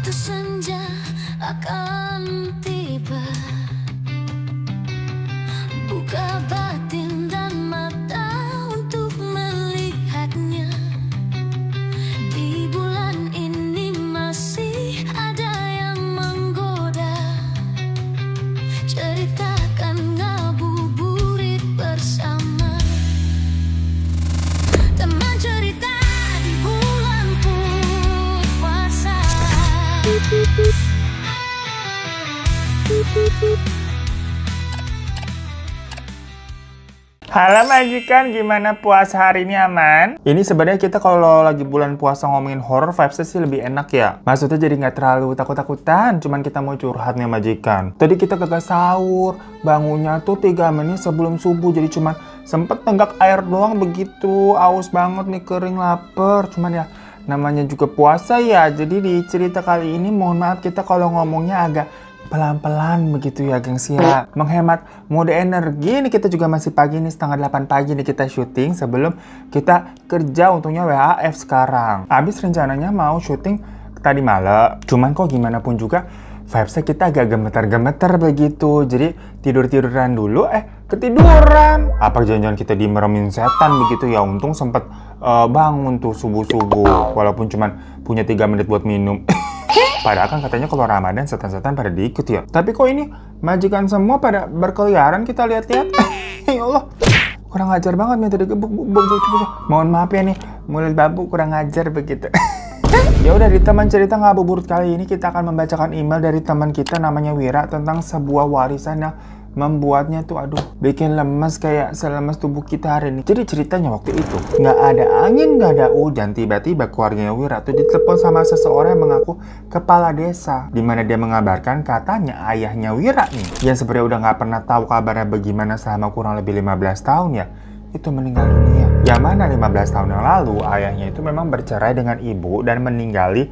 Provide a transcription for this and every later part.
Waktu senja akan tiba, buka batin dan mata untuk melihatnya. Di bulan ini masih ada yang menggoda, ceritakan ngabuburit bersama. Teman cerita di bulan puasa. Halo majikan, gimana puasa hari ini aman? Ini sebenarnya kita kalau lagi bulan puasa ngomongin horror vibes sih lebih enak ya. Maksudnya jadi nggak terlalu takut-takutan, cuman kita mau curhat nih majikan. Tadi kita kagak sahur, bangunnya tuh 3 menit sebelum subuh, jadi cuman sempet tenggak air doang begitu. Aus banget nih, kering, lapar. Cuman ya namanya juga puasa ya, jadi di cerita kali ini mohon maaf kita kalau ngomongnya agak pelan-pelan begitu ya gengs ya. Menghemat mode energi. Ini kita juga masih pagi nih, setengah 8 pagi nih kita syuting sebelum kita kerja, untungnya WAF sekarang. Habis rencananya mau syuting tadi malam, cuman kok gimana pun juga vibesnya kita agak gemeter-gemeter begitu. Jadi tidur-tiduran dulu, ketiduran. Apa jangan-jangan kita dimeremin setan begitu ya. Untung sempet bangun tuh subuh-subuh, walaupun cuman punya 3 menit buat minum. Padahal kan katanya kalau Ramadan setan-setan pada diikut ya. Tapi kok ini majikan semua pada berkeliaran kita lihat-lihat. Ya Allah, kurang ajar banget nih tadi gebuk. Mohon maaf ya nih, mulut babu kurang ajar begitu. Ya udah, di teman cerita ngabuburit kali ini kita akan membacakan email dari teman kita namanya Wira tentang sebuah warisan yang membuatnya tuh bikin lemes kayak selemes tubuh kita hari ini. Jadi ceritanya waktu itu nggak ada angin, nggak ada hujan, tiba-tiba keluarganya Wira tuh ditelepon sama seseorang yang mengaku kepala desa, dimana dia mengabarkan katanya ayahnya Wira nih, yang sebenarnya udah nggak pernah tahu kabarnya bagaimana selama kurang lebih 15 tahun ya, itu meninggal dunia. Yang mana 15 tahun yang lalu ayahnya itu memang bercerai dengan ibu dan ninggalin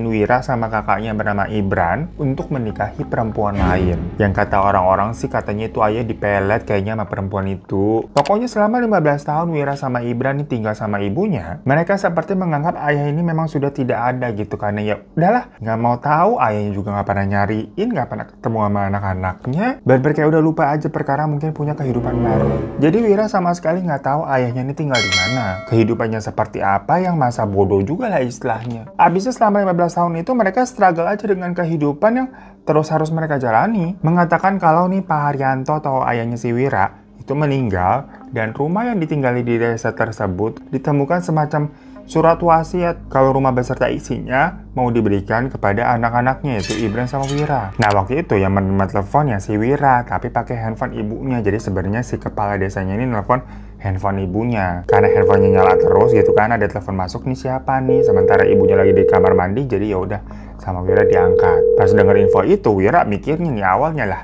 Wira sama kakaknya bernama Ibran untuk menikahi perempuan lain. Yang kata orang-orang sih katanya itu ayah dipelet kayaknya sama perempuan itu. Pokoknya selama 15 tahun Wira sama Ibran ini tinggal sama ibunya, mereka seperti menganggap ayah ini memang sudah tidak ada gitu, karena ya udahlah nggak mau tahu, ayahnya juga nggak pernah nyariin, nggak pernah ketemu sama anak-anaknya, dan kayak udah lupa aja perkara mungkin punya kehidupan baru. Jadi Wira sama sekali nggak tahu ayahnya ini tinggal di mana, kehidupannya seperti apa, yang masa bodoh juga lah istilahnya. Abisnya selama 15 tahun itu mereka struggle aja dengan kehidupan yang terus harus mereka jalani. Mengatakan kalau nih Pak Haryanto atau ayahnya si Wira itu meninggal, dan rumah yang ditinggali di desa tersebut ditemukan semacam surat wasiat kalau rumah beserta isinya mau diberikan kepada anak-anaknya, yaitu Ibran sama Wira. Nah waktu itu yang menerima teleponnya si Wira, tapi pakai handphone ibunya. Jadi sebenarnya si kepala desanya ini nelfon handphone ibunya, karena handphonenya nyala terus gitu kan, ada telepon masuk nih siapa nih, sementara ibunya lagi di kamar mandi. Jadi ya udah sama Wira diangkat. Pas denger info itu Wira mikirnya nih awalnya lah,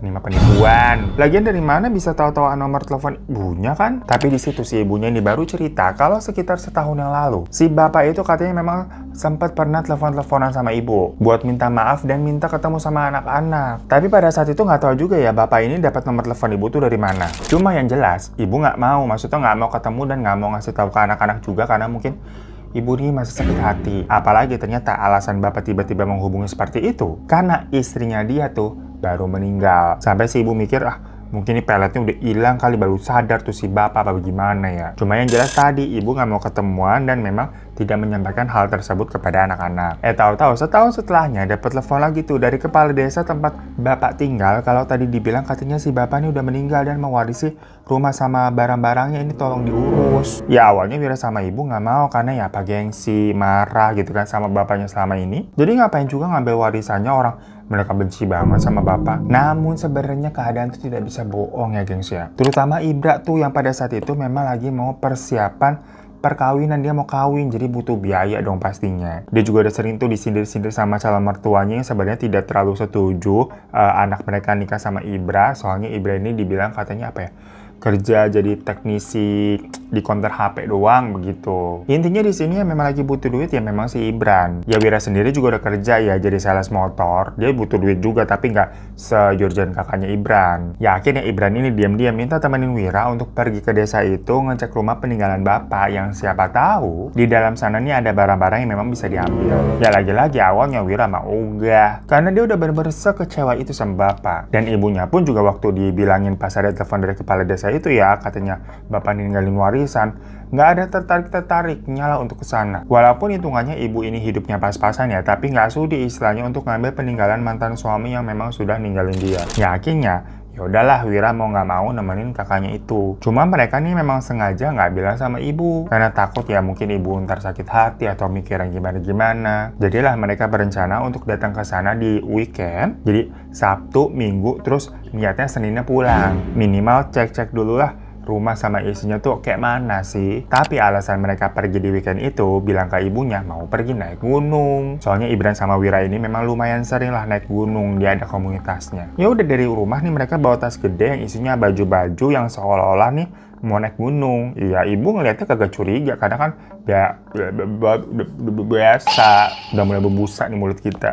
ini mah penipuan. Lagian dari mana bisa tahu-tahu nomor telepon ibunya kan? Tapi di situ si ibunya ini baru cerita kalau sekitar setahun yang lalu si bapak itu katanya memang sempat pernah telepon-teleponan sama ibu buat minta maaf dan minta ketemu sama anak-anak. Tapi pada saat itu nggak tahu juga ya bapak ini dapat nomor telepon ibu tuh dari mana. Cuma yang jelas ibu nggak mau, maksudnya nggak mau ketemu dan nggak mau ngasih tahu ke anak-anak juga karena mungkin ibu ini masih sakit hati. Apalagi ternyata alasan bapak tiba-tiba menghubungi seperti itu karena istrinya dia tuh baru meninggal. Sampai si ibu mikir, mungkin ini peletnya udah hilang kali, baru sadar tuh si bapak apa gimana ya. Cuma yang jelas tadi ibu nggak mau ketemuan dan memang tidak menyampaikan hal tersebut kepada anak-anak. Tahu-tahu setahun setelahnya dapat telepon lagi tuh dari kepala desa tempat bapak tinggal, kalau tadi dibilang katanya si bapak ini udah meninggal dan mewarisi rumah sama barang-barangnya, ini tolong diurus. Ya awalnya Wira sama ibu nggak mau karena ya apa gengsi, marah gitu kan sama bapaknya selama ini. Jadi ngapain juga ngambil warisannya orang mereka benci banget sama bapak. Namun sebenarnya keadaan itu tidak bisa bohong ya gengs ya. Terutama Ibra tuh yang pada saat itu memang lagi mau persiapan perkawinan, dia mau kawin, jadi butuh biaya dong pastinya. Dia juga udah sering tuh disindir-sindir sama calon mertuanya yang sebenarnya tidak terlalu setuju anak mereka nikah sama Ibra. Soalnya Ibra ini dibilang katanya kerja jadi teknisi di counter HP doang begitu. Intinya di sini ya memang lagi butuh duit ya memang si Ibran. Ya Wira sendiri juga udah kerja ya jadi sales motor. Dia butuh duit juga tapi nggak se-Jurjan kakaknya Ibran. Ya akhirnya Ibran ini diam-diam minta temenin Wira untuk pergi ke desa itu ngecek rumah peninggalan bapak yang siapa tahu di dalam sana nih ada barang-barang yang memang bisa diambil. Ya lagi-lagi awalnya Wira mah ogah karena dia udah bener-bener sekecewa itu sama bapak. Dan ibunya pun juga waktu dibilangin pas ada telepon dari kepala desa itu ya katanya bapak ninggalin warisan, nggak ada tertarik-tertariknya lah untuk ke sana. Walaupun hitungannya ibu ini hidupnya pas-pasan ya, tapi nggak sudi istilahnya untuk ngambil peninggalan mantan suami yang memang sudah ninggalin dia. Ya akhirnya, ya udahlah Wira mau nggak mau nemenin kakaknya itu. Cuma mereka nih memang sengaja nggak bilang sama ibu, karena takut ya mungkin ibu ntar sakit hati atau mikirin gimana-gimana. Jadilah mereka berencana untuk datang ke sana di weekend, jadi Sabtu, Minggu, terus niatnya Seninnya pulang. Minimal cek-cek dulu lah rumah sama isinya tuh kayak mana sih. Tapi alasan mereka pergi di weekend itu bilang ke ibunya mau pergi naik gunung. Soalnya Ibran sama Wira ini memang lumayan sering lah naik gunung, dia ada komunitasnya. Ya udah dari rumah nih mereka bawa tas gede yang isinya baju-baju yang seolah-olah nih mau naik gunung. Iya ibu ngeliatnya kagak curiga karena kan biasa udah mulai berbusa nih mulut kita.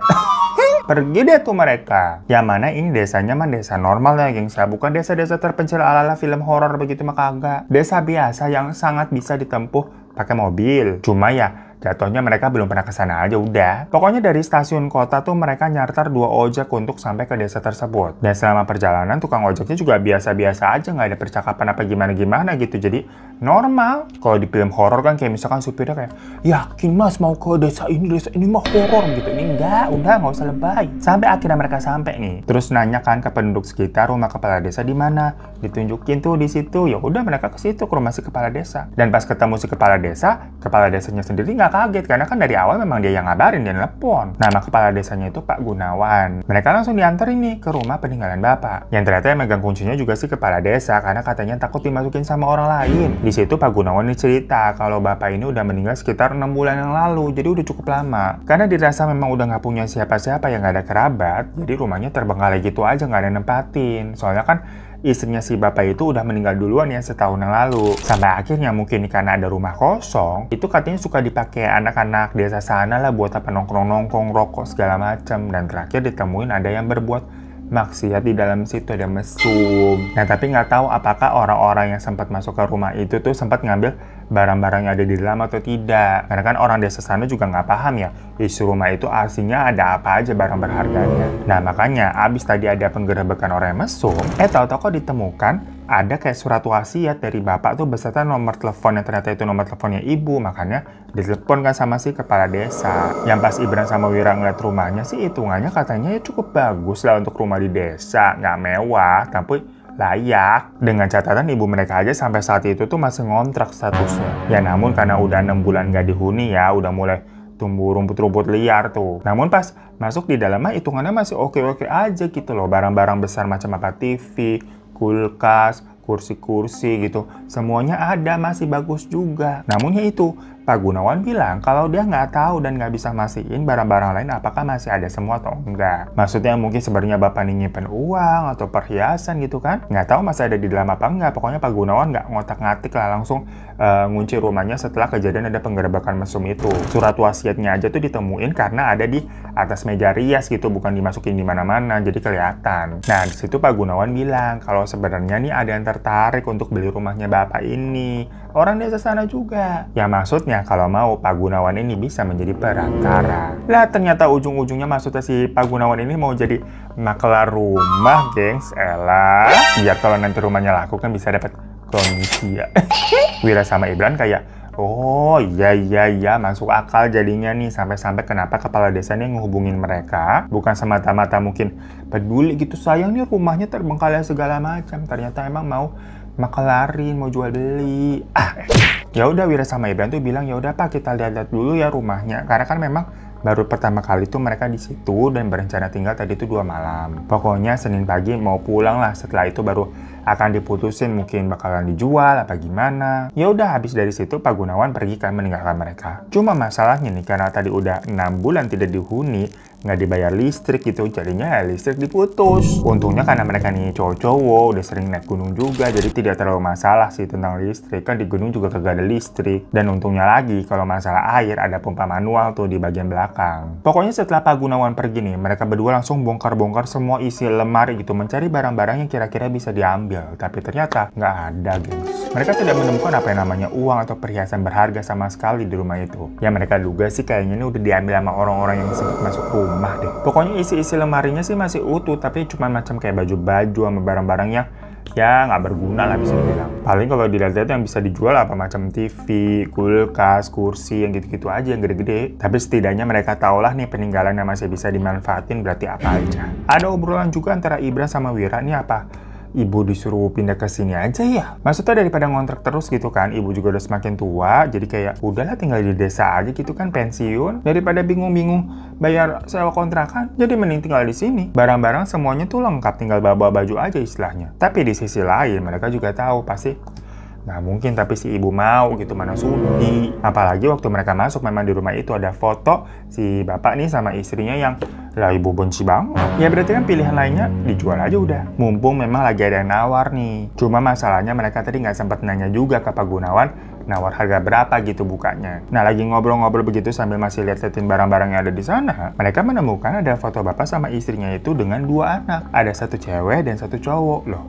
Pergi deh tuh mereka. Yang mana ini desanya mah desa normal ya gengs ya. Bukan desa-desa terpencil ala-ala film horor begitu mah kagak. Desa biasa yang sangat bisa ditempuh pakai mobil. Cuma ya jatuhnya mereka belum pernah ke sana aja udah. Pokoknya dari stasiun kota tuh mereka nyarter 2 ojek untuk sampai ke desa tersebut. Dan selama perjalanan tukang ojeknya juga biasa-biasa aja, nggak ada percakapan apa gimana-gimana gitu. Jadi normal. Kalau di film horor kan kayak misalkan supirnya kayak, yakin mas mau ke desa ini mah horor gitu. Ini enggak, udah nggak usah lebay. Sampai akhirnya mereka sampai nih. Terus nanya kan ke penduduk sekitar rumah kepala desa di mana. Ditunjukin tuh di situ. Ya udah mereka ke situ ke rumah si kepala desa. Dan pas ketemu si kepala desanya sendiri nggak kaget karena kan dari awal memang dia yang ngabarin dan telepon. Nama kepala desanya itu Pak Gunawan. Mereka langsung dianterin nih ke rumah peninggalan bapak. Yang ternyata yang megang kuncinya juga si kepala desa karena katanya takut dimasukin sama orang lain. Di situ Pak Gunawan nih cerita kalau bapak ini udah meninggal sekitar 6 bulan yang lalu, jadi udah cukup lama. Karena dirasa memang udah nggak punya siapa-siapa yang nggak ada kerabat, jadi rumahnya terbengkalai gitu aja nggak ada nempatin. Soalnya kan istrinya si bapak itu udah meninggal duluan ya setahun yang lalu. Sampai akhirnya mungkin karena ada rumah kosong, itu katanya suka dipakai anak-anak desa sana lah buat apa nongkrong-nongkrong, rokok segala macam. Dan terakhir ditemuin ada yang berbuat maksiat di dalam situ, ada mesum. Nah tapi nggak tahu apakah orang-orang yang sempat masuk ke rumah itu tuh sempat ngambil barang-barang yang ada di dalam atau tidak. Karena kan orang desa sana juga nggak paham ya isi rumah itu aslinya ada apa aja barang berharganya. Nah makanya abis tadi ada penggerebekan orang yang mesum, tahu-tahu kok ditemukan ada kayak surat wasiat dari bapak tuh beserta nomor telepon yang ternyata itu nomor teleponnya ibu. Makanya ditelepon kan sama si kepala desa. Yang pas Ibran sama Wira ngeliat rumahnya sih hitungannya katanya ya cukup bagus lah untuk rumah di desa. Nggak mewah tapi layak. Dengan catatan ibu mereka aja sampai saat itu tuh masih ngontrak statusnya. Ya namun karena udah 6 bulan nggak dihuni ya udah mulai tumbuh rumput-rumput liar tuh. Namun pas masuk di dalamnya hitungannya masih oke-oke aja gitu loh. Barang-barang besar macam apa TV, kulkas, kursi-kursi gitu. Semuanya ada, masih bagus juga. Namun ya itu, Pak Gunawan bilang kalau dia nggak tahu dan nggak bisa mastiin barang-barang lain apakah masih ada semua atau enggak. Maksudnya mungkin sebenarnya Bapak nyimpen uang atau perhiasan gitu kan. Nggak tahu masih ada di dalam apa enggak. Pokoknya Pak Gunawan nggak ngotak-ngatik lah langsung ngunci rumahnya setelah kejadian ada penggerebekan mesum itu. Surat wasiatnya aja tuh ditemuin karena ada di atas meja rias gitu, bukan dimasukin di mana-mana, jadi kelihatan. Nah, di situ Pak Gunawan bilang kalau sebenarnya nih ada yang tertarik untuk beli rumahnya Bapak ini. Orang desa sana juga. Ya maksudnya kalau mau Pak Gunawan ini bisa menjadi perantara. Lah ternyata ujung-ujungnya maksudnya si Pak Gunawan ini mau jadi makelar rumah, gengs. Elah, biar kalau nanti rumahnya laku kan bisa dapat komisi ya. Wira sama Ibran kayak, oh iya masuk akal jadinya nih. Sampai-sampai kenapa kepala desanya ngehubungin mereka bukan semata-mata mungkin peduli gitu, sayang nih rumahnya terbengkalai segala macam. Ternyata emang mau makelarin, mau jual beli. Ya udah Wira sama Ibran tuh bilang ya udah Pak kita lihat-lihat dulu ya rumahnya. Karena kan memang baru pertama kali tuh mereka di situ dan berencana tinggal tadi tuh 2 malam. Pokoknya Senin pagi mau pulang lah. Setelah itu baru akan diputusin, mungkin bakalan dijual apa gimana. Ya udah, habis dari situ Pak Gunawan pergi kan meninggalkan mereka. Cuma masalahnya nih, karena tadi udah 6 bulan tidak dihuni, nggak dibayar listrik gitu, jadinya listrik diputus. Untungnya karena mereka nih cowok-cowok udah sering naik gunung juga, jadi tidak terlalu masalah sih tentang listrik, kan di gunung juga kagak ada listrik. Dan untungnya lagi kalau masalah air ada pompa manual tuh di bagian belakang. Pokoknya setelah Pak Gunawan pergi nih, mereka berdua langsung bongkar-bongkar semua isi lemari gitu, mencari barang-barang yang kira-kira bisa diambil. Tapi ternyata nggak ada, gengs. Mereka tidak menemukan apa yang namanya uang atau perhiasan berharga sama sekali di rumah itu. Ya mereka duga sih kayaknya ini udah diambil sama orang-orang yang sempat masuk rumah deh. Pokoknya isi-isi lemarinya sih masih utuh, tapi cuma macam kayak baju-baju sama barang-barang yang ya nggak berguna lah bisa dibilang. Paling kalau dilihat-lihat yang bisa dijual apa macam TV, kulkas, kursi, yang gitu-gitu aja yang gede-gede. Tapi setidaknya mereka tahulah nih peninggalan yang masih bisa dimanfaatin berarti apa aja. Ada obrolan juga antara Ibran sama Wira, nih apa ibu disuruh pindah ke sini aja ya? Maksudnya daripada ngontrak terus gitu kan, ibu juga udah semakin tua, jadi kayak udahlah tinggal di desa aja gitu kan, pensiun. Daripada bingung-bingung bayar sewa kontrakan, jadi mending tinggal di sini. Barang-barang semuanya tuh lengkap, tinggal bawa baju aja istilahnya. Tapi di sisi lain mereka juga tahu pasti nggak mungkin tapi si ibu mau gitu, mana sudi. Apalagi waktu mereka masuk memang di rumah itu ada foto si bapak nih sama istrinya yang lah ibu benci banget. Ya berarti kan pilihan lainnya dijual aja udah. Mumpung memang lagi ada yang nawar nih. Cuma masalahnya mereka tadi nggak sempat nanya juga ke Pak Gunawan nawar harga berapa gitu bukanya. Nah lagi ngobrol-ngobrol begitu sambil masih lihat-liatin barang-barang yang ada di sana, mereka menemukan ada foto bapak sama istrinya itu dengan 2 anak. Ada 1 cewek dan 1 cowok. Loh,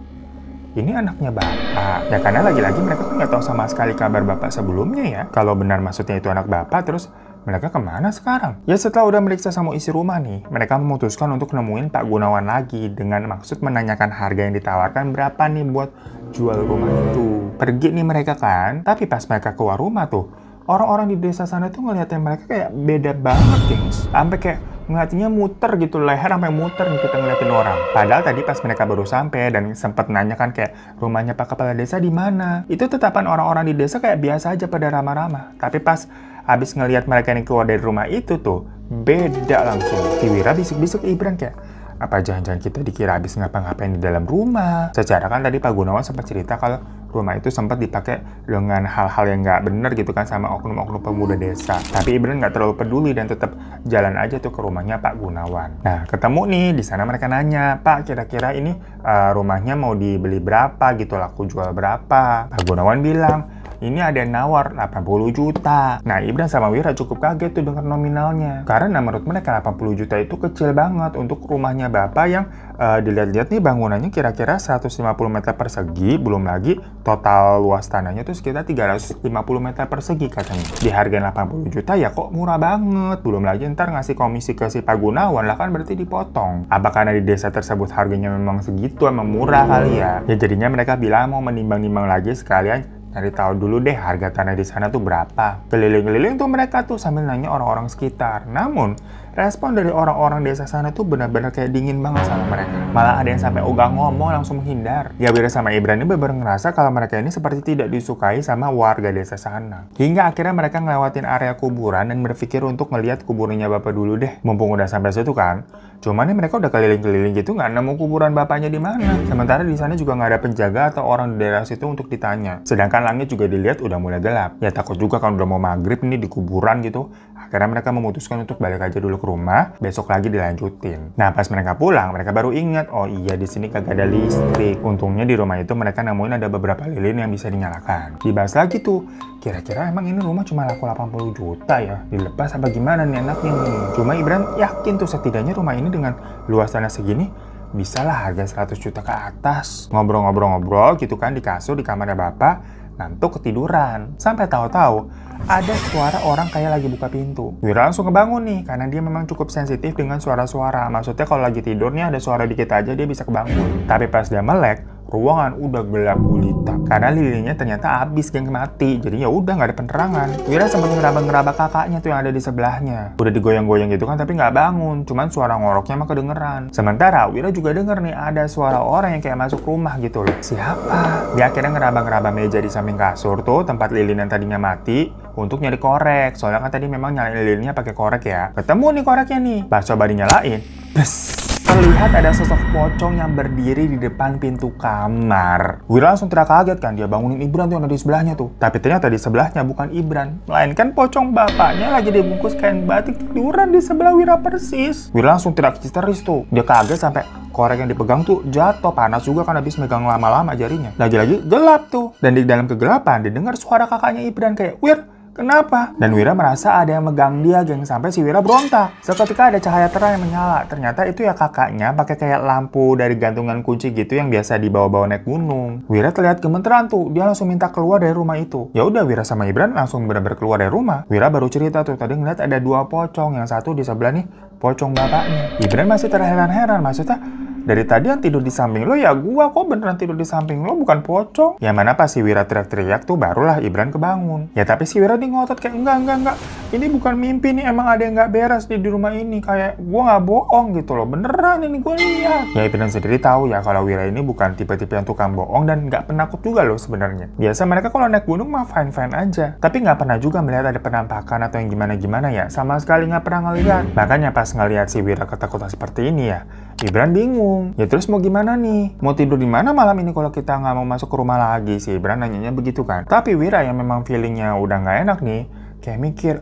ini anaknya bapak. Ya karena lagi-lagi mereka kan nggak tahu sama sekali kabar bapak sebelumnya ya. Kalau benar maksudnya itu anak bapak, terus mereka kemana sekarang? Ya setelah udah meriksa sama isi rumah nih, mereka memutuskan untuk nemuin Pak Gunawan lagi dengan maksud menanyakan harga yang ditawarkan berapa nih buat jual rumah itu. Pergi nih mereka kan, tapi pas mereka keluar rumah tuh, orang-orang di desa sana tuh ngeliatin mereka kayak beda banget, gengs. Sampai kayak ngeliatinnya muter gitu, leher sampai muter nih kita ngeliatin orang. Padahal tadi pas mereka baru sampai dan sempat nanya kan kayak rumahnya Pak Kepala Desa di mana, itu tetapan orang-orang di desa kayak biasa aja pada ramah-ramah. Tapi pas habis ngelihat mereka yang keluar dari rumah itu tuh beda langsung. Si Wira bisik-bisik Ibran kayak, apa jangan-jangan kita dikira habis ngapa-ngapain di dalam rumah? Secara kan tadi Pak Gunawan sempat cerita kalau rumah itu sempat dipakai dengan hal-hal yang nggak bener gitu kan sama oknum-oknum pemuda desa. Tapi Ibran nggak terlalu peduli dan tetap jalan aja tuh ke rumahnya Pak Gunawan. Nah ketemu nih di sana, mereka nanya, Pak kira-kira ini rumahnya mau dibeli berapa gitu, laku jual berapa? Pak Gunawan bilang, ini ada yang nawar 80 juta. Nah, Ibran sama Wira cukup kaget tuh dengan nominalnya. Karena menurut mereka 80 juta itu kecil banget untuk rumahnya bapak yang dilihat-lihat nih bangunannya kira-kira 150 meter persegi. Belum lagi total luas tanahnya tuh sekitar 350 meter persegi katanya. Dihargain 80 juta ya kok murah banget. Belum lagi ntar ngasih komisi ke si Pak Gunawan lah kan berarti dipotong. Apa karena di desa tersebut harganya memang segitu, emang murah kali ya? Ya jadinya mereka bilang mau menimbang-nimbang lagi sekalian cari tahu dulu deh harga tanah di sana tuh berapa. Keliling-keliling tuh mereka tuh sambil nanya orang-orang sekitar. Namun respon dari orang-orang desa sana tuh benar-benar kayak dingin banget sama mereka. Malah ada yang sampai ogah ngomong langsung menghindar. Ya Wira sama Ibran ini benar-benar ngerasa kalau mereka ini seperti tidak disukai sama warga desa sana. Hingga akhirnya mereka ngelewatin area kuburan dan berpikir untuk ngeliat kuburannya bapak dulu deh. Mumpung udah sampai situ kan. Cuman nih mereka udah keliling-keliling gitu nggak nemu kuburan bapaknya di mana. Sementara di sana juga nggak ada penjaga atau orang di daerah situ untuk ditanya. Sedangkan langit juga dilihat udah mulai gelap. Ya takut juga kan udah mau maghrib nih di kuburan gitu. Akhirnya mereka memutuskan untuk balik aja dulu ke rumah, besok lagi dilanjutin. Nah pas mereka pulang, mereka baru ingat, oh iya di sini kagak ada listrik. Untungnya di rumah itu mereka nemuin ada beberapa lilin yang bisa dinyalakan. Dibahas lagi tuh, kira-kira emang ini rumah cuma laku 80 juta ya? Dilepas apa gimana nih enaknya nih? Cuma Ibran yakin tuh setidaknya rumah ini dengan luas tanah segini bisa lah harga 100 juta ke atas. Ngobrol-ngobrol gitu kan di kasur di kamarnya bapak, ngantuk ketiduran. Sampai tahu-tahu ada suara orang kayak lagi buka pintu. Wira langsung kebangun nih karena dia memang cukup sensitif dengan suara-suara. Maksudnya kalau lagi tidur nih ada suara dikit aja dia bisa kebangun. Tapi pas dia melek, ruangan udah gelap gulita karena lilinnya ternyata habis geng mati. Jadi ya udah nggak ada penerangan. Wira sempat ngeraba-ngeraba kakaknya tuh yang ada di sebelahnya. Udah digoyang-goyang gitu kan tapi nggak bangun. Cuman suara ngoroknya mah kedengeran. Sementara Wira juga denger nih ada suara orang yang kayak masuk rumah gitu loh. Siapa? Dia akhirnya ngeraba-ngeraba meja di samping kasur tuh tempat lilin yang tadinya mati untuk nyari korek. Soalnya kan tadi memang nyalain lilinnya pakai korek ya. Ketemu nih koreknya nih. Pas coba dinyalain, bes, terlihat ada sosok pocong yang berdiri di depan pintu kamar. Wira langsung teriak kaget kan, dia bangunin Ibran tuh yang ada di sebelahnya tuh. Tapi ternyata di sebelahnya bukan Ibran, melainkan pocong bapaknya lagi dibungkus kain batik tiduran di sebelah Wira persis. Wira langsung teriak histeris tuh. Dia kaget sampai korek yang dipegang tuh jatuh, panas juga kan habis megang lama-lama jarinya. Lagi-lagi gelap tuh. Dan di dalam kegelapan didengar suara kakaknya Ibran kayak, "Wir, kenapa?" Dan Wira merasa ada yang megang dia, geng, sampai si Wira berontak. Seketika ada cahaya terang yang menyala. Ternyata itu ya kakaknya pakai kayak lampu dari gantungan kunci gitu yang biasa dibawa-bawa naik gunung. Wira terlihat gemeteran tuh, dia langsung minta keluar dari rumah itu. Ya udah, Wira sama Ibran langsung benar-benar keluar dari rumah. Wira baru cerita tuh, tadi ngeliat ada 2 pocong, yang satu di sebelah nih pocong bapaknya. Ibran masih terheran-heran, maksudnya dari tadi yang tidur di samping lo ya gua, kok beneran tidur di samping lo, bukan pocong. Yang mana pas si Wira teriak-teriak tuh barulah Ibran kebangun. Ya tapi si Wira nih ngotot kayak enggak. Ini bukan mimpi nih, emang ada yang nggak beres di rumah ini. Kayak gua nggak bohong gitu loh, beneran ini gua lihat. Ya Ibran sendiri tahu ya kalau Wira ini bukan tipe-tipe yang tukang bohong dan nggak penakut juga loh sebenarnya. Biasa mereka kalau naik gunung mah fine-fine aja. Tapi nggak pernah juga melihat ada penampakan atau yang gimana-gimana ya. Sama sekali nggak pernah ngelihat. Makanya pas ngelihat si Wira ketakutan seperti ini ya, Ibran bingung. Ya terus mau gimana nih? Mau tidur di mana malam ini kalau kita nggak mau masuk ke rumah lagi? Si Ibran nanyanya begitu kan. Tapi Wira yang memang feelingnya udah nggak enak nih, kayak mikir,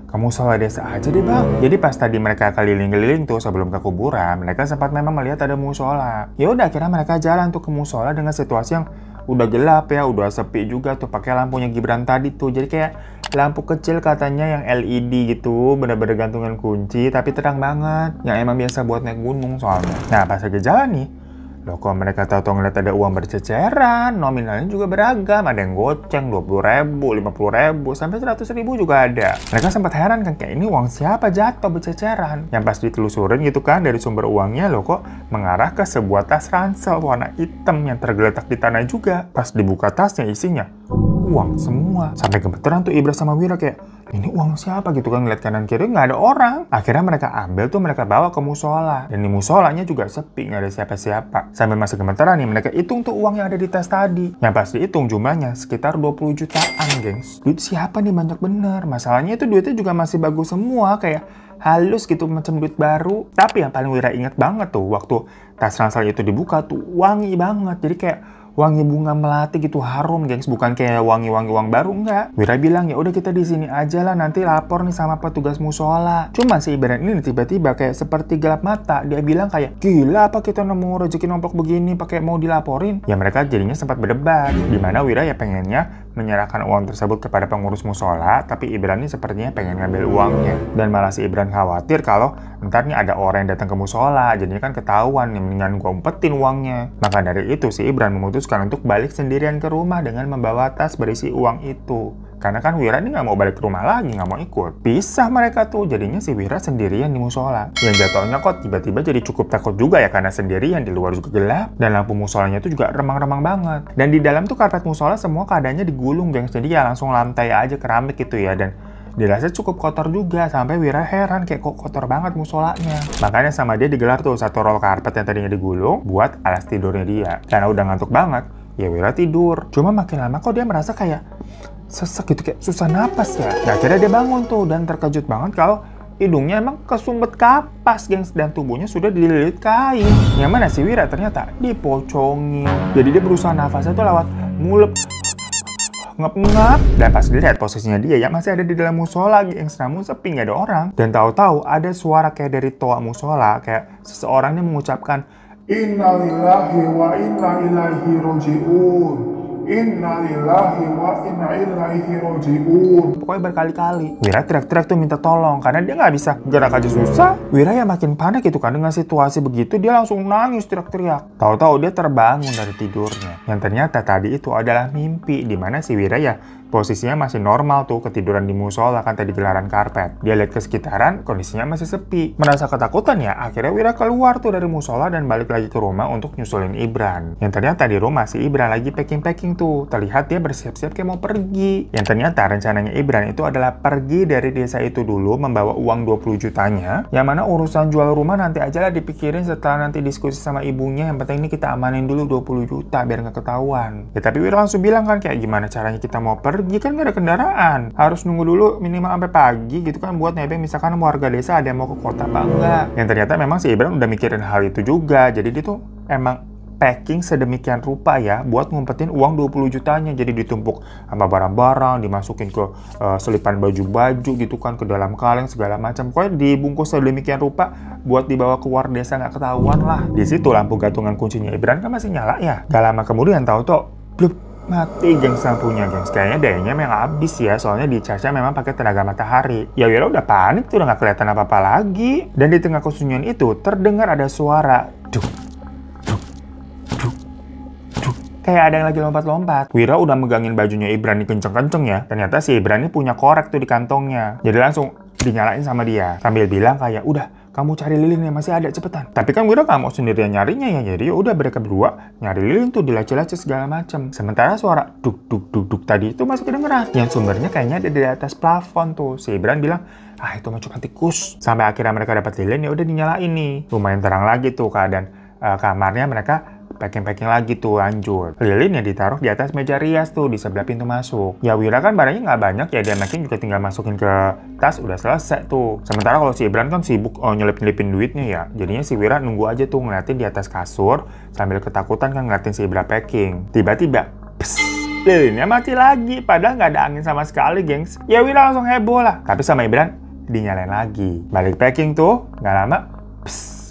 kamu salah desa aja deh bang. Jadi pas tadi mereka keliling-keliling tuh sebelum ke kuburan, mereka sempat memang melihat ada musola. Ya udah, akhirnya mereka jalan tuh ke musola dengan situasi yang udah gelap ya, udah sepi juga tuh, pakai lampunya Gibran tadi tuh. Jadi kayak lampu kecil katanya yang LED gitu, bener-bener gantungan kunci, tapi terang banget. Yang emang biasa buat naik gunung soalnya. Nah pas lagi jalan nih, loh kok mereka tahu-tahu ngeliat ada uang berceceran, nominalnya juga beragam. Ada yang goceng 20.000, 50.000, sampai 100.000 juga ada. Mereka sempat heran kan, kayak ini uang siapa jatuh berceceran. Yang pas ditelusurin gitu kan dari sumber uangnya, loh kok mengarah ke sebuah tas ransel warna hitam yang tergeletak di tanah juga. Pas dibuka tasnya isinya uang semua. Sampai gemeteran tuh Ibra sama Wira kayak, ini uang siapa gitu kan, ngeliat kanan kiri nggak ada orang. Akhirnya mereka ambil tuh, mereka bawa ke musola. Dan di musolanya juga sepi, nggak ada siapa-siapa. Sambil masih gemeteran nih, mereka hitung tuh uang yang ada di tas tadi. Yang pas dihitung jumlahnya sekitar 20 jutaan, gengs. Duit siapa nih, banyak bener. Masalahnya itu duitnya juga masih bagus semua, kayak halus gitu, macam duit baru. Tapi yang paling Wira inget banget tuh, waktu tas ransel itu dibuka tuh wangi banget. Jadi kayak wangi bunga melati gitu, harum, gengs. Bukan kayak wangi-wangi uang baru, enggak. Wira bilang, ya udah kita di sini aja lah, nanti lapor nih sama petugas musola. Cuma si Ibran ini tiba-tiba kayak seperti gelap mata. Dia bilang kayak, gila apa kita nemu rezeki nomplok begini pakai mau dilaporin? Ya mereka jadinya sempat berdebat. Dimana Wira ya pengennya menyerahkan uang tersebut kepada pengurus musola, tapi Ibran ini sepertinya pengen ngambil uangnya. Dan malah si Ibran khawatir kalau ntar nih ada orang yang datang ke musola, jadinya kan ketahuan, nih mendingan gua umpetin uangnya. Maka dari itu si Ibran memutuskan untuk balik sendirian ke rumah dengan membawa tas berisi uang itu. Karena kan Wira ini nggak mau balik ke rumah lagi, nggak mau ikut. Pisah mereka tuh, jadinya si Wira sendirian di musola. Yang jatuhnya kok tiba-tiba jadi cukup takut juga ya, karena sendirian, di luar juga gelap. Dan lampu musolanya itu juga remang-remang banget. Dan di dalam tuh karpet musola semua keadaannya digulung, gengs. Jadi ya langsung lantai aja keramik gitu ya. Dan dirasa cukup kotor juga, sampai Wira heran kayak kok kotor banget musolanya. Makanya sama dia digelar tuh satu roll karpet yang tadinya digulung buat alas tidurnya dia. Karena udah ngantuk banget, ya Wira tidur. Cuma makin lama kok dia merasa kayak sesek gitu, kayak susah napas ya. Nah, akhirnya dia bangun tuh dan terkejut banget kalau hidungnya emang kesumbet kapas, gengs, dan tubuhnya sudah dililit kain. Yang mana si Wira ternyata dipocongin. Jadi dia berusaha nafasnya tuh lewat mulut, ngep-ngep. Dan pas dilihat posisinya dia ya masih ada di dalam musola, gengs, namun sepi, nggak ada orang. Dan tahu-tahu ada suara kayak dari toa musola, kayak seseorang yang mengucapkan, Innalillahi wa inna ilaihi roji'un. Innalillahi wa inna ilaihi roji'un. Pokoknya berkali-kali. Wira teriak-teriak tuh minta tolong, karena dia nggak bisa gerak aja susah. Wira ya makin panik gitu kan dengan situasi begitu, dia langsung nangis teriak-teriak. Tahu-tahu dia terbangun dari tidurnya. Yang ternyata tadi itu adalah mimpi, dimana si Wira ya posisinya masih normal tuh, ketiduran di musola kan tadi gelaran karpet. Dia lihat ke sekitaran, kondisinya masih sepi. Merasa ketakutan ya, akhirnya Wira keluar tuh dari musola dan balik lagi ke rumah untuk nyusulin Ibran. Yang ternyata di rumah si Ibran lagi packing-packing tuh. Terlihat dia bersiap-siap kayak mau pergi. Yang ternyata rencananya Ibran itu adalah pergi dari desa itu dulu membawa uang 20 jutanya. Yang mana urusan jual rumah nanti aja lah dipikirin setelah nanti diskusi sama ibunya. Yang penting ini kita amanin dulu 20 juta biar nggak ketahuan. Ya tapi Wira langsung bilang kan kayak gimana caranya kita mau pergi, kan nggak ada kendaraan. Harus nunggu dulu minimal sampai pagi gitu kan buat nebeng misalkan warga desa ada yang mau ke kota apa enggak. Yang ternyata memang si Ibran udah mikirin hal itu juga. Jadi dia tuh emang packing sedemikian rupa ya buat ngumpetin uang 20 jutanya. Jadi ditumpuk sama barang-barang, dimasukin ke selipan baju-baju gitu kan, ke dalam kaleng segala macam. Pokoknya dibungkus sedemikian rupa buat dibawa keluar desa nggak ketahuan lah. Di situ lampu gantungan kuncinya Ibran kan masih nyala ya. Gak lama kemudian tahu-tahu blup, mati gengs lampunya gengs. Kayaknya dayanya memang habis ya, soalnya dicasnya memang pakai tenaga matahari. Ya Wira udah panik tuh, udah nggak kelihatan apa-apa lagi. Dan di tengah kesunyian itu terdengar ada suara duk, duk, duk, duk. Kayak ada yang lagi lompat-lompat. Wira udah megangin bajunya Ibran nih kenceng-kenceng ya. Ternyata si Ibran ini punya korek tuh di kantongnya. Jadi langsung dinyalain sama dia. Sambil bilang kayak, udah kamu cari lilin yang masih ada cepetan. Tapi kan Wira nggak mau sendirian nyarinya ya. Jadi udah mereka berdua nyari lilin tuh di laci-laci segala macam. Sementara suara duk duk duk duk tadi itu masih kedengeran. Yang sumbernya kayaknya ada di atas plafon tuh. Si Ibran bilang, ah itu mah cuma tikus. Sampai akhirnya mereka dapat lilin, ya udah dinyalain nih. Lumayan terang lagi tuh keadaan kamarnya. Mereka packing-packing lagi tuh lanjut. Lilin yang ditaruh di atas meja rias tuh di sebelah pintu masuk. Ya Wira kan barangnya nggak banyak ya, dia makin juga tinggal masukin ke tas udah selesai tuh. Sementara kalau si Ibran kan sibuk nyelip-nyelipin duitnya ya. Jadinya si Wira nunggu aja tuh ngeliatin di atas kasur sambil ketakutan kan ngeliatin si Ibran packing. Tiba-tiba, lilinnya mati lagi. Padahal nggak ada angin sama sekali gengs. Ya Wira langsung heboh lah. Tapi sama Ibran dinyalain lagi. Balik packing tuh, nggak lama,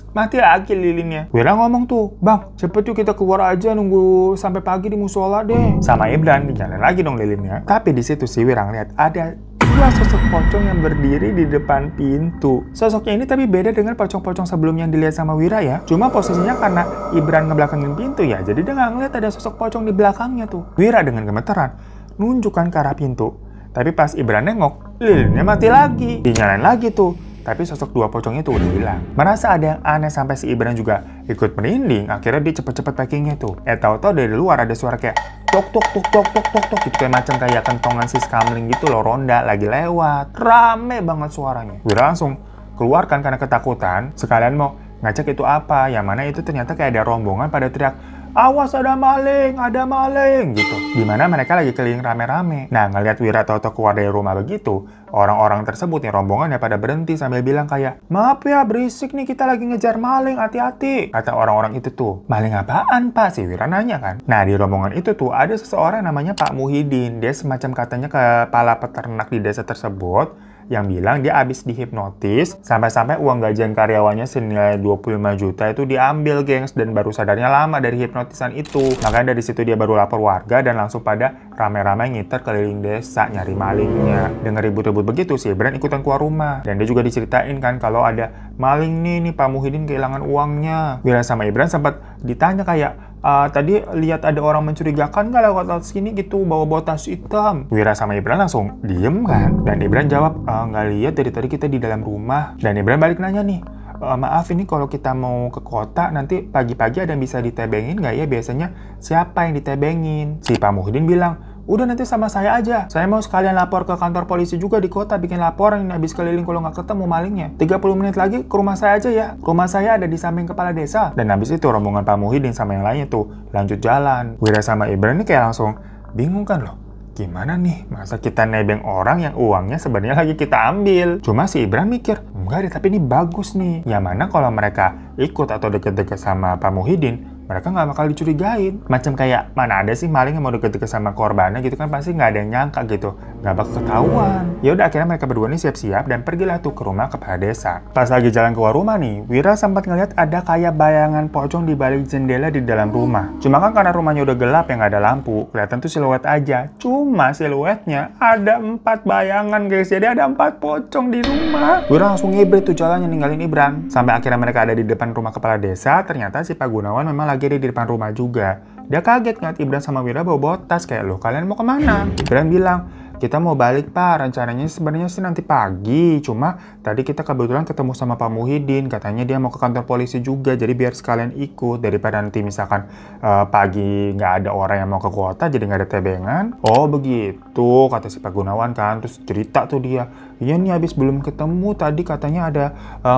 mati lagi lilinnya. Wira ngomong tuh, bang, cepet yuk kita keluar aja nunggu sampai pagi di musola deh. Sama Ibran dinyalain lagi dong lilinnya. Tapi di situ si Wira ngeliat ada dua sosok pocong yang berdiri di depan pintu. Sosoknya ini tapi beda dengan pocong-pocong sebelumnya yang dilihat sama Wira ya. Cuma posisinya karena Ibran ngebelakangin pintu ya, jadi dia nggak ngeliat ada sosok pocong di belakangnya tuh. Wira dengan gemeteran nunjukkan ke arah pintu. Tapi pas Ibran nengok, lilinnya mati lagi. Dinyalain lagi tuh. Tapi sosok dua pocong itu udah hilang. Merasa ada yang aneh sampai si Ibran juga ikut merinding. Akhirnya dia cepet-cepet packingnya tuh. Tahu-tahu dari luar ada suara kayak tok tok tok tok tok tok tok gitu, kayak macam kayak kentongan si Skamling gitu loh, ronda lagi lewat. Rame banget suaranya. Wira langsung keluar kan karena ketakutan. Sekalian mau ngecek itu apa. Yang mana itu ternyata kayak ada rombongan pada teriak, awas ada maling gitu. Dimana mereka lagi keliling rame-rame. Nah ngeliat Wira tahu-tahu keluar dari rumah begitu, orang-orang tersebut nih rombongannya pada berhenti sambil bilang kayak, maaf ya berisik nih kita lagi ngejar maling, hati-hati. Kata orang-orang itu tuh, maling apaan pak? Si Wira nanya kan. Nah di rombongan itu tuh ada seseorang namanya Pak Muhyiddin. Dia semacam katanya kepala peternak di desa tersebut, yang bilang dia habis dihipnotis sampai-sampai uang gajian karyawannya senilai 25 juta itu diambil gengs, dan baru sadarnya lama dari hipnotisan itu. Makanya dari situ dia baru lapor warga dan langsung pada rame-rame ngiter keliling desa nyari malingnya. Dengar ribut-ribut begitu si Ibran ikutan keluar rumah, dan dia juga diceritain kan kalau ada maling nih Pak Muhyiddin kehilangan uangnya. Wira sama Ibran sempat ditanya kayak, tadi lihat ada orang mencurigakan nggak lewat sini gitu bawa tas hitam. Wira sama Ibran langsung diem kan, dan Ibran jawab, nggak lihat, dari tadi kita di dalam rumah. Dan Ibran balik nanya nih, maaf ini kalau kita mau ke kota nanti pagi-pagi ada yang bisa ditebengin nggak ya? Biasanya siapa yang ditebengin? Si Pak Muhyiddin bilang, udah nanti sama saya aja. Saya mau sekalian lapor ke kantor polisi juga di kota, bikin laporan ini habis keliling kalau nggak ketemu malingnya. 30 menit lagi ke rumah saya aja ya. Rumah saya ada di samping kepala desa. Dan habis itu rombongan Pak Muhyiddin sama yang lainnya tuh lanjut jalan. Wira sama Ibran ini kayak langsung bingung kan loh. Gimana nih, masa kita nebeng orang yang uangnya sebenarnya lagi kita ambil? Cuma si Ibran mikir, enggak deh, tapi ini bagus nih. Yang mana kalau mereka ikut atau deket-deket sama Pak Muhyiddin, mereka nggak bakal dicurigain. Macam kayak, mana ada sih maling yang mau deket-deket sama korbannya gitu kan, pasti nggak ada yang nyangka gitu. Nggak bakal ketahuan. Ya udah akhirnya mereka berdua nih siap-siap dan pergilah tuh ke rumah kepala desa. Pas lagi jalan keluar rumah nih, Wira sempat ngeliat ada kayak bayangan pocong di balik jendela di dalam rumah. Cuma kan karena rumahnya udah gelap ya nggak ada lampu, kelihatan tuh siluet aja. Cuma siluetnya ada 4 bayangan guys, jadi ada 4 pocong di rumah. Wira langsung ngibrit tuh jalannya ninggalin Ibran. Sampai akhirnya mereka ada di depan rumah kepala desa, ternyata si Pak Gunawan memang lagi ada di depan rumah juga. Dia kaget ngeliat Ibran sama Wira bawa tas kayak, loh kalian mau kemana? Ibran bilang, kita mau balik Pak, rencananya sebenarnya sih nanti pagi. Cuma tadi kita kebetulan ketemu sama Pak Muhyiddin, katanya dia mau ke kantor polisi juga, jadi biar sekalian ikut daripada nanti misalkan pagi nggak ada orang yang mau ke kota, jadi nggak ada tebengan. Oh begitu, kata si Pak Gunawan kan, terus cerita tuh dia, iya nih habis belum ketemu tadi katanya ada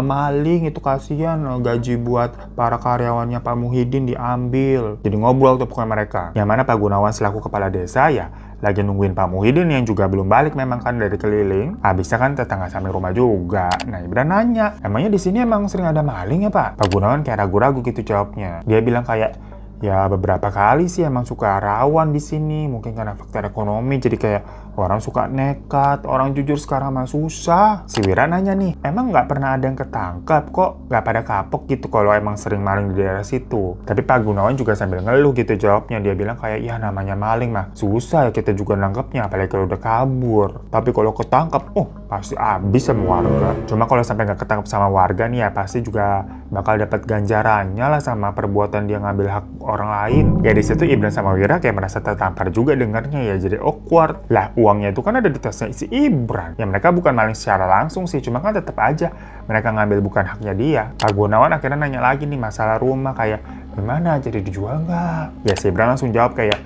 maling, itu kasihan gaji buat para karyawannya Pak Muhyiddin diambil. Jadi ngobrol tuh pokoknya mereka. Yang mana Pak Gunawan selaku kepala desa ya lagi nungguin Pak Muhyiddin yang juga belum balik memang kan dari keliling. Habisnya kan tetangga samping rumah juga. Nah Ibran nanya, emangnya di sini emang sering ada maling ya Pak? Pak Gunawan kayak ragu-ragu gitu jawabnya. Dia bilang kayak, ya beberapa kali sih emang suka rawan di sini, mungkin karena faktor ekonomi, jadi kayak orang suka nekat, orang jujur sekarang mah susah. Si Wira nanya nih, emang nggak pernah ada yang ketangkap kok, nggak pada kapok gitu kalau emang sering maling di daerah situ. Tapi Pak Gunawan juga sambil ngeluh gitu jawabnya, dia bilang kayak, ya namanya maling mah susah ya kita juga nangkepnya, apalagi kalau udah kabur. Tapi kalau ketangkap, pasti habis sama warga. Cuma kalau sampai nggak ketangkap sama warga nih ya pasti juga bakal dapat ganjarannya lah sama perbuatan dia ngambil hak orang lain. Ya di situ Ibran sama Wira kayak merasa tertampar juga dengarnya ya, jadi awkward. Lah uangnya itu kan ada di tasnya si Ibran. Ya mereka bukan maling secara langsung sih, cuma kan tetap aja mereka ngambil bukan haknya dia. Pak Gunawan akhirnya nanya lagi nih masalah rumah kayak, gimana jadi dijual nggak? Ya si Ibran langsung jawab kayak,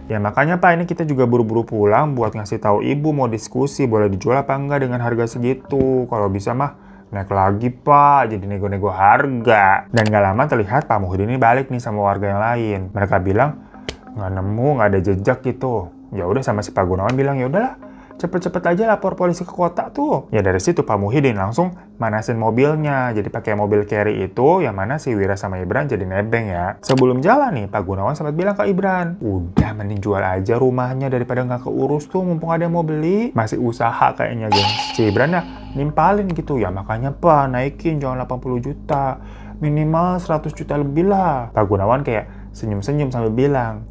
ya makanya Pak ini kita juga buru-buru pulang buat ngasih tahu Ibu mau diskusi boleh dijual apa enggak dengan harga segitu. Kalau bisa mah naik lagi Pak, jadi nego-nego harga. Dan gak lama terlihat Pak Muhyiddin ini balik nih sama warga yang lain. Mereka bilang nggak nemu, nggak ada jejak gitu. Ya udah sama si Pak Gunawan bilang ya udahlah, cepet-cepet aja lapor polisi ke kota tuh. Ya dari situ Pak Muhyiddin langsung manasin mobilnya. Jadi pakai mobil carry itu, yang mana si Wira sama Ibran jadi nebeng ya. Sebelum jalan nih, Pak Gunawan sempat bilang ke Ibran, udah mending jual aja rumahnya daripada nggak keurus tuh, mumpung ada yang mau beli. Masih usaha kayaknya geng. Si Ibran ya nimpalin gitu, ya makanya Pak naikin jangan 80 juta. Minimal 100 juta lebih lah. Pak Gunawan kayak senyum-senyum sambil bilang,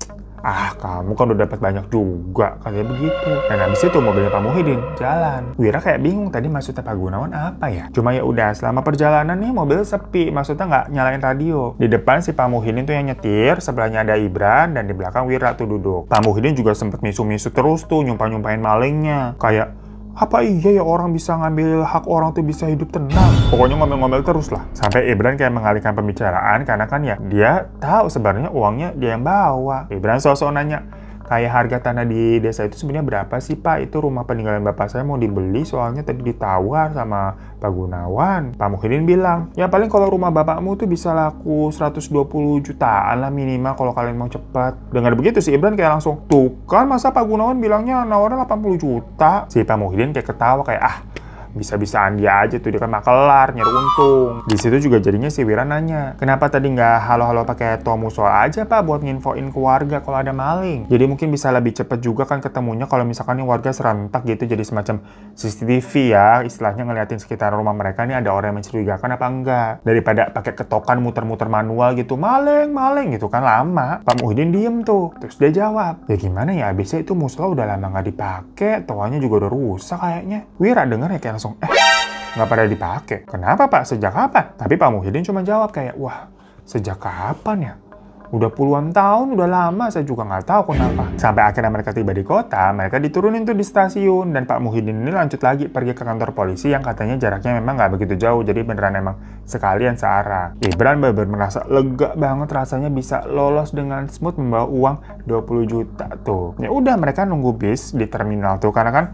kamu kan udah dapat banyak juga, katanya begitu. Dan habis itu mobilnya Pak Muhyiddin jalan. Wira kayak bingung tadi maksudnya Pak Gunawan apa ya. Cuma ya udah selama perjalanan nih mobil sepi, maksudnya nggak nyalain radio. Di depan si Pak Muhyiddin tuh yang nyetir, sebelahnya ada Ibran dan di belakang Wira tuh duduk. Pak Muhyiddin juga sempet misu-misu terus tuh nyumpah-nyumpahin malingnya. Kayak, apa iya ya orang bisa ngambil hak orang tuh bisa hidup tenang? Pokoknya ngomel-ngomel terus lah. Sampai Ibran kayak mengalihkan pembicaraan karena kan ya dia tahu sebenarnya uangnya dia yang bawa. Ibran sosok nanya, kayak harga tanah di desa itu sebenarnya berapa sih Pak? Itu rumah peninggalan bapak saya mau dibeli soalnya tadi ditawar sama Pak Gunawan. Pak Muhyiddin bilang, ya paling kalau rumah bapakmu tuh bisa laku 120 jutaan lah minimal kalau kalian mau cepat. Dengar begitu si Ibran kayak langsung, tuh kan masa Pak Gunawan bilangnya nawarnya 80 juta? Si Pak Muhyiddin kayak ketawa kayak, bisa-bisaan dia aja tuh, dia kan makelar, nyari untung. Di situ juga jadinya si Wira nanya, kenapa tadi nggak halo-halo pakai tomusol aja Pak buat nginfoin ke warga kalau ada maling? Jadi mungkin bisa lebih cepet juga kan ketemunya kalau misalkan nih warga serentak gitu, jadi semacam CCTV ya, istilahnya ngeliatin sekitar rumah mereka nih ada orang yang mencurigakan apa enggak. Daripada pakai ketokan muter-muter manual gitu, maling gitu kan lama. Pak Muhyiddin diem tuh, terus dia jawab, ya gimana ya abisnya itu musola udah lama nggak dipakai, toanya juga udah rusak kayaknya. Wira denger ya kayak langsung, nggak pada dipakai. Kenapa Pak? Sejak kapan? Tapi Pak Muhyiddin cuma jawab kayak, wah sejak kapan ya? Udah puluhan tahun, udah lama, saya juga nggak tahu kenapa. Sampai akhirnya mereka tiba di kota, mereka diturunin tuh di stasiun. Dan Pak Muhyiddin ini lanjut lagi pergi ke kantor polisi yang katanya jaraknya memang nggak begitu jauh. Jadi beneran emang sekalian searah. Ibran bener-bener merasa lega banget rasanya bisa lolos dengan smooth membawa uang 20 juta tuh. Ya udah mereka nunggu bis di terminal tuh, karena kan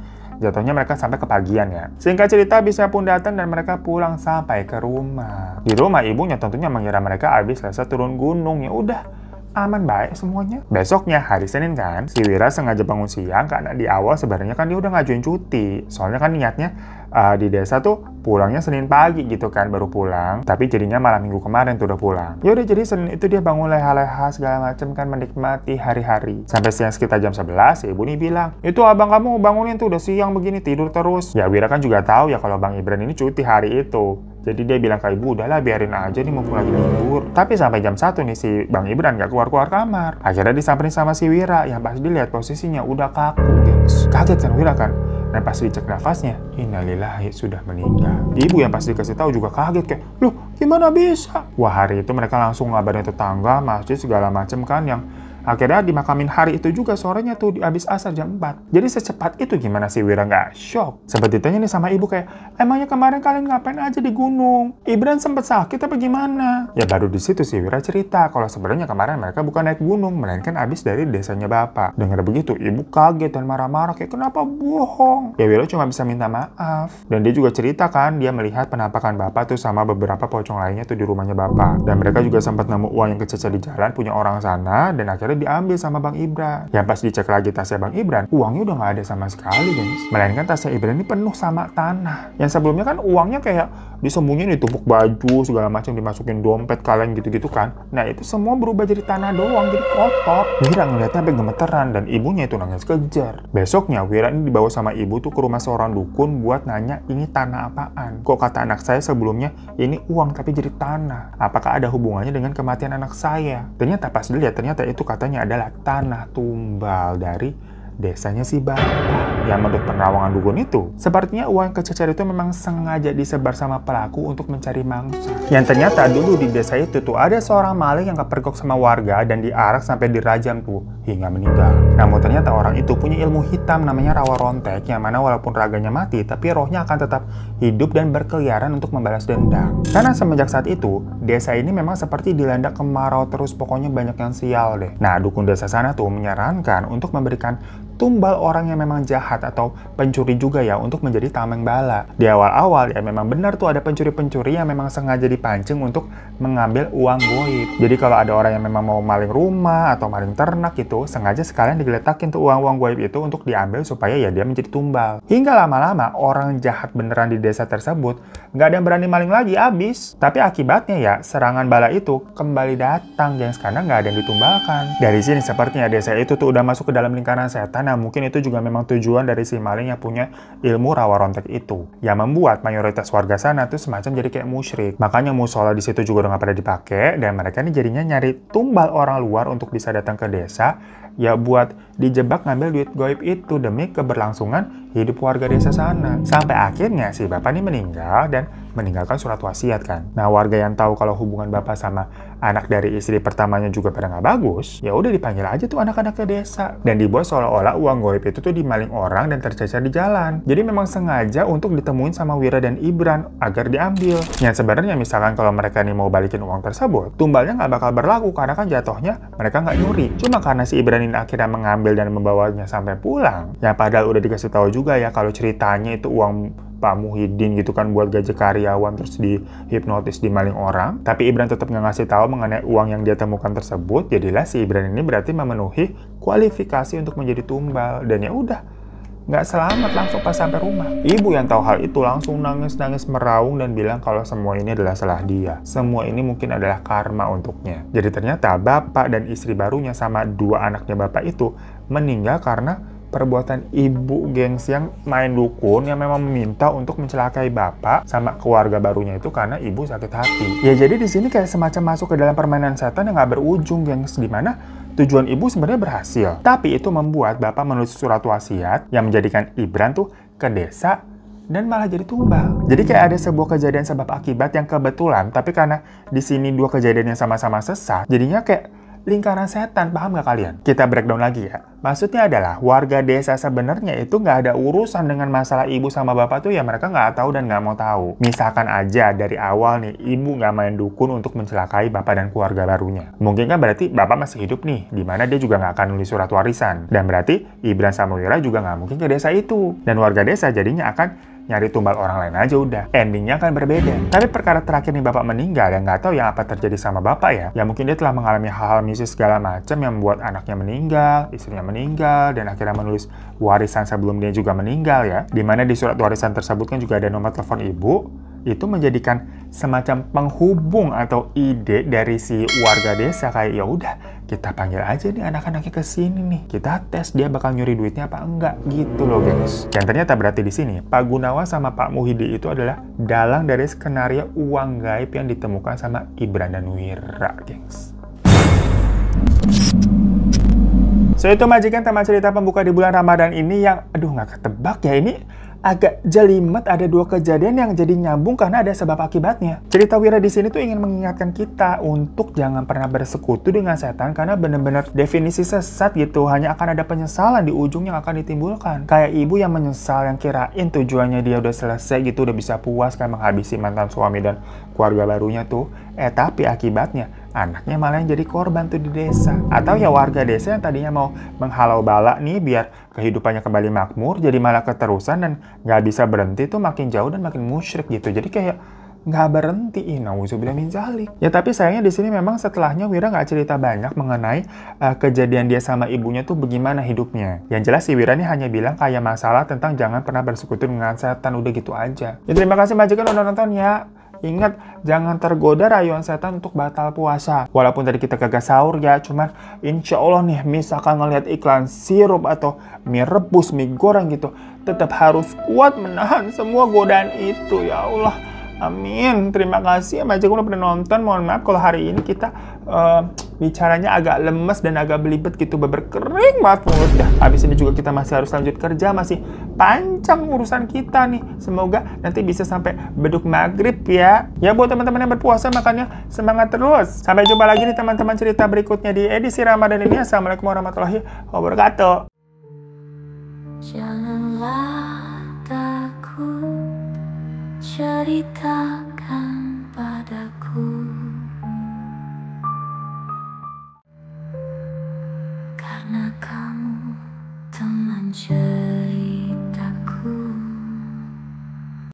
jatuhnya mereka sampai kepagian ya. Singkat cerita, bisnya pun datang dan mereka pulang sampai ke rumah. Di rumah ibunya tentunya mengira mereka habis selesai turun gunung. Ya udah, aman baik semuanya. Besoknya hari Senin kan, si Wira sengaja bangun siang karena di awal sebenarnya kan dia udah ngajuin cuti. Soalnya kan niatnya di desa tuh pulangnya Senin pagi gitu kan, baru pulang. Tapi jadinya malam minggu kemarin tuh udah pulang. Ya udah, jadi Senin itu dia bangun leha-leha segala macem kan, menikmati hari-hari. Sampai siang sekitar jam 11, ibu nih bilang, itu abang kamu bangunin tuh udah siang begini tidur terus. Ya Wira kan juga tahu ya kalau Bang Ibran ini cuti hari itu. Jadi dia bilang ke ibu, udahlah biarin aja nih mumpung lagi libur. Tapi sampai jam 1 nih si Bang Ibran gak keluar-keluar kamar. Akhirnya disamperin sama si Wira, yang pas dilihat posisinya udah kaku, gengs. Kaget kan Wira kan? Dan pas dicek nafasnya, innalillahi sudah meninggal. Ibu yang pas dikasih tahu juga kaget kayak, loh gimana bisa? Wah hari itu mereka langsung ngabarin tetangga, masjid segala macem kan, yang Akhirnya dimakamin hari itu juga sorenya tuh habis asar jam 4. Jadi secepat itu gimana sih Wira nggak shock? Sempat ditanya nih sama ibu kayak, emangnya kemarin kalian ngapain aja di gunung? Ibran sempat sakit apa gimana? Ya baru di situ sih Wira cerita kalau sebenarnya kemarin mereka bukan naik gunung, melainkan habis dari desanya bapak. Dengar begitu, ibu kaget dan marah-marah kayak kenapa bohong? Ya Wira cuma bisa minta maaf. Dan dia juga cerita kan, dia melihat penampakan bapak tuh sama beberapa pocong lainnya tuh di rumahnya bapak. Dan mereka juga sempat nemu uang yang kececer di jalan punya orang sana dan akhirnya diambil sama Bang Ibran. Ya pas dicek lagi tasnya Bang Ibran, uangnya udah nggak ada sama sekali guys. Melainkan tasnya Ibran ini penuh sama tanah. Yang sebelumnya kan uangnya kayak disembunyiin, ditumpuk baju segala macam, dimasukin dompet kaleng gitu-gitu kan. Nah itu semua berubah jadi tanah doang, jadi kotor. Wira ngeliatnya sampai gemeteran dan ibunya itu nangis kejar. Besoknya Wira ini dibawa sama ibu tuh ke rumah seorang dukun buat nanya ini tanah apaan. Kok kata anak saya sebelumnya ini uang tapi jadi tanah. Apakah ada hubungannya dengan kematian anak saya? Ternyata pas dilihat ternyata itu katanya adalah tanah tumbal dari desanya si bapak. Yang menurut penerawangan dukun itu, sepertinya uang yang kececer itu memang sengaja disebar sama pelaku untuk mencari mangsa. Yang ternyata dulu di desa itu tuh ada seorang maling yang kepergok sama warga dan diarak sampai dirajam tuh hingga meninggal. Namun ternyata orang itu punya ilmu hitam namanya rawa rontek, yang mana walaupun raganya mati tapi rohnya akan tetap hidup dan berkeliaran untuk membalas dendam. Karena semenjak saat itu, desa ini memang seperti dilanda kemarau terus, pokoknya banyak yang sial deh. Nah, dukun desa sana tuh menyarankan untuk memberikan tumbal orang yang memang jahat atau pencuri juga ya untuk menjadi tameng bala. Di awal-awal ya memang benar tuh ada pencuri-pencuri yang memang sengaja dipancing untuk mengambil uang goib. Jadi kalau ada orang yang memang mau maling rumah atau maling ternak itu, sengaja sekalian digeletakin tuh uang-uang goib itu untuk diambil supaya ya dia menjadi tumbal. Hingga lama-lama orang jahat beneran di desa tersebut nggak ada yang berani maling lagi, abis. Tapi akibatnya ya serangan bala itu kembali datang yang sekarang nggak ada yang ditumbalkan. Dari sini sepertinya desa itu tuh udah masuk ke dalam lingkaran setan. Nah mungkin itu juga memang tujuan dari si maling yang punya ilmu rawa rontek itu, yang membuat mayoritas warga sana tuh semacam jadi kayak musyrik. Makanya musola di situ juga udah nggak pada dipakai dan mereka ini jadinya nyari tumbal orang luar untuk bisa datang ke desa ya buat dijebak ngambil duit goib itu demi keberlangsungan hidup warga desa sana. Sampai akhirnya si bapak ini meninggal dan meninggalkan surat wasiat kan. Nah warga yang tahu kalau hubungan bapak sama anak dari istri pertamanya juga pada nggak bagus, ya udah dipanggil aja tuh anak-anak ke desa dan dibuat seolah-olah uang goib itu tuh dimaling orang dan tercecer di jalan. Jadi memang sengaja untuk ditemuin sama Wira dan Ibran agar diambil. Yang sebenarnya misalkan kalau mereka nih mau balikin uang tersebut, tumbalnya nggak bakal berlaku karena kan jatuhnya mereka nggak nyuri. Cuma karena si Ibran ini akhirnya mengambil dan membawanya sampai pulang, yang padahal udah dikasih tahu juga ya kalau ceritanya itu uang Pak Muhyiddin gitu kan buat gaji karyawan terus dihipnotis dimaling orang. Tapi Ibran tetap nggak ngasih tahu mengenai uang yang dia temukan tersebut. Jadilah si Ibran ini berarti memenuhi kualifikasi untuk menjadi tumbal. Dan ya udah, nggak selamat langsung pas sampai rumah. Ibu yang tahu hal itu langsung nangis-nangis meraung dan bilang kalau semua ini adalah salah dia. Semua ini mungkin adalah karma untuknya. Jadi ternyata bapak dan istri barunya sama dua anaknya bapak itu meninggal karena perbuatan ibu gengs yang main dukun yang memang meminta untuk mencelakai bapak sama keluarga barunya itu karena ibu sakit hati. Ya jadi di sini kayak semacam masuk ke dalam permainan setan yang nggak berujung gengs, di mana tujuan ibu sebenarnya berhasil. Tapi itu membuat bapak menulis surat wasiat yang menjadikan Ibran tuh ke desa dan malah jadi tumbal. Jadi kayak ada sebuah kejadian sebab akibat yang kebetulan, tapi karena di sini dua kejadian yang sama-sama sesat, jadinya kayak lingkaran setan, paham nggak kalian? Kita breakdown lagi ya. Maksudnya adalah warga desa sebenarnya itu nggak ada urusan dengan masalah ibu sama bapak tuh ya mereka nggak tahu dan nggak mau tahu. Misalkan aja dari awal nih ibu nggak main dukun untuk mencelakai bapak dan keluarga barunya. Mungkin kan berarti bapak masih hidup nih, dimana dia juga nggak akan nulis surat warisan. Dan berarti Ibran sama Wira juga nggak mungkin ke desa itu. Dan warga desa jadinya akan nyari tumbal orang lain aja udah. Endingnya akan berbeda. Tapi perkara terakhir nih bapak meninggal dan nggak tahu yang apa terjadi sama bapak ya. Ya mungkin dia telah mengalami hal-hal mistis segala macam yang membuat anaknya meninggal, istrinya meninggal, dan akhirnya menulis warisan sebelum dia juga meninggal ya. Dimana di surat warisan tersebut kan juga ada nomor telepon ibu. Itu menjadikan semacam penghubung atau ide dari si warga desa kayak ya udah kita panggil aja nih anak-anaknya ke sini nih, kita tes dia bakal nyuri duitnya apa enggak gitu loh gengs. Dan ternyata berarti di sini Pak Gunawan sama Pak Muhyiddin itu adalah dalang dari skenario uang gaib yang ditemukan sama Ibran dan Wira gengs. So itu majikan tema cerita pembuka di bulan Ramadan ini yang aduh nggak ketebak ya, ini agak jelimet, ada dua kejadian yang jadi nyambung karena ada sebab akibatnya. Cerita Wira di sini tuh ingin mengingatkan kita untuk jangan pernah bersekutu dengan setan karena benar-benar definisi sesat gitu. Hanya akan ada penyesalan di ujung yang akan ditimbulkan. Kayak ibu yang menyesal yang kirain tujuannya dia udah selesai gitu, udah bisa puas kayak menghabisi mantan suami dan keluarga barunya tuh. Tapi akibatnya anaknya malah yang jadi korban tuh di desa. Atau ya warga desa yang tadinya mau menghalau bala nih biar kehidupannya kembali makmur, jadi malah keterusan dan nggak bisa berhenti tuh makin jauh dan makin musyrik gitu. Jadi kayak nggak berhenti, nauzubillah min dzalik. Ya tapi sayangnya di sini memang setelahnya Wira nggak cerita banyak mengenai kejadian dia sama ibunya tuh bagaimana hidupnya. Yang jelas si Wira ini hanya bilang kayak masalah tentang jangan pernah bersekutu dengan setan, udah gitu aja. Ya terima kasih majikan udah nonton ya. Ingat, jangan tergoda rayuan setan untuk batal puasa. Walaupun tadi kita kagak sahur ya, cuman insya Allah nih, misalkan ngeliat iklan sirup atau mie rebus, mie goreng gitu, tetap harus kuat menahan semua godaan itu, ya Allah. Amin. Terima kasih ya majikan udah pernah nonton. Mohon maaf kalau hari ini kita bicaranya agak lemes dan agak belibet gitu, beber kering banget mulut ya. Habis ini juga kita masih harus lanjut kerja, masih panjang urusan kita nih. Semoga nanti bisa sampai beduk maghrib ya. Ya buat teman-teman yang berpuasa makanya semangat terus. Sampai jumpa lagi nih teman-teman cerita berikutnya di edisi Ramadan ini. Assalamualaikum warahmatullahi wabarakatuh. Janganlah takut, ceritakan padaku, karena kau